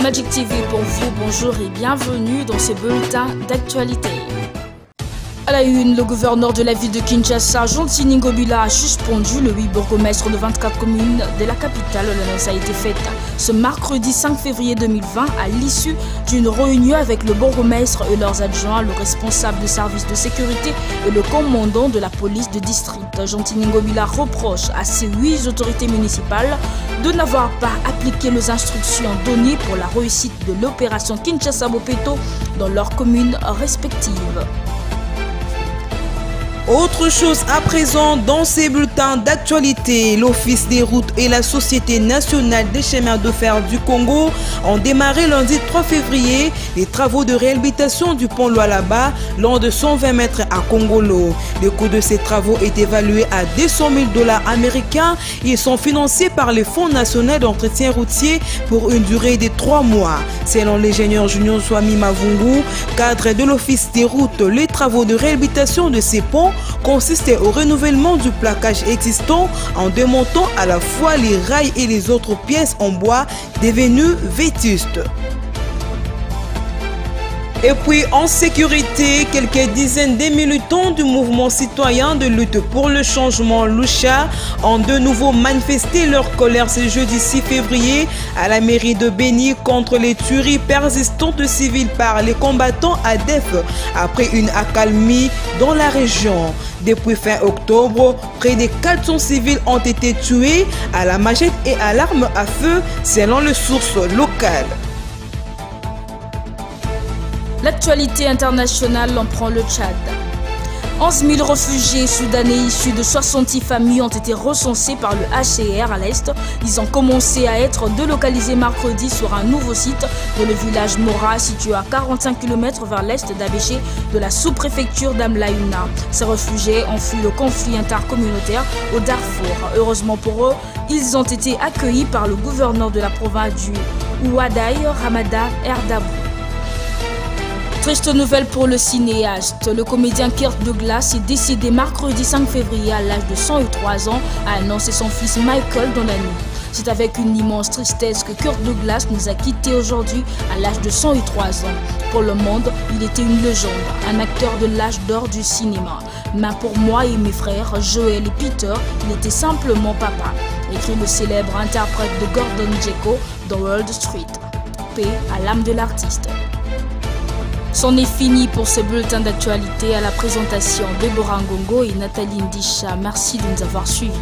Magic TV pour vous, bonjour et bienvenue dans ces bulletins d'actualité. À la une, le gouverneur de la ville de Kinshasa, Jontini Ngobila, a suspendu le 8 bourgmestres de 24 communes de la capitale. L'annonce a été faite ce mercredi 5 février 2020 à l'issue d'une réunion avec le bourgmestre et leurs adjoints, le responsable de service de sécurité et le commandant de la police de district. Jontini Ngobila reproche à ces 8 autorités municipales de n'avoir pas appliqué les instructions données pour la réussite de l'opération Kinshasa-Bopeto dans leurs communes respectives. Autre chose à présent dans ces bulletins d'actualité, l'Office des routes et la Société nationale des chemins de fer du Congo ont démarré lundi 3 février les travaux de réhabilitation du pont Lualaba long de 120 mètres à Congolo. Le coût de ces travaux est évalué à 200 000 $ américains. Ils sont financés par le Fonds national d'entretien routier pour une durée de 3 mois. Selon l'ingénieur Junior Swami Mavungu, cadre de l'Office des routes, les travaux de réhabilitation de ces ponts consistait au renouvellement du plaquage existant en démontant à la fois les rails et les autres pièces en bois devenues vétustes. Et puis en sécurité, quelques dizaines de militants du mouvement citoyen de lutte pour le changement Lucha ont de nouveau manifesté leur colère ce jeudi 6 février à la mairie de Beni contre les tueries persistantes de civils par les combattants ADF après une accalmie dans la région. Depuis fin octobre, près de 400 civils ont été tués à la machette et à l'arme à feu selon les sources locales. L'actualité internationale en prend le Tchad. 11 000 réfugiés soudanais issus de 66 familles ont été recensés par le HCR à l'Est. Ils ont commencé à être délocalisés mercredi sur un nouveau site dans le village Mora, situé à 45 km vers l'est d'Abéché, de la sous-préfecture d'Amlaïna. Ces réfugiés ont fui le conflit intercommunautaire au Darfour. Heureusement pour eux, ils ont été accueillis par le gouverneur de la province du Ouadaï, Ramada Erdabou. Triste nouvelle pour le cinéaste. Le comédien Kirk Douglas est décédé mercredi 5 février à l'âge de 103 ans, a annoncé son fils Michael dans la nuit. C'est avec une immense tristesse que Kirk Douglas nous a quittés aujourd'hui à l'âge de 103 ans. Pour le monde, il était une légende, un acteur de l'âge d'or du cinéma. Mais pour moi et mes frères, Joel et Peter, il était simplement papa, écrit le célèbre interprète de Gordon Gekko dans Wall Street. Paix à l'âme de l'artiste. C'en est fini pour ce bulletin d'actualité. À la présentation, Deborah Ngongo et Nathalie Ndisha. Merci de nous avoir suivis.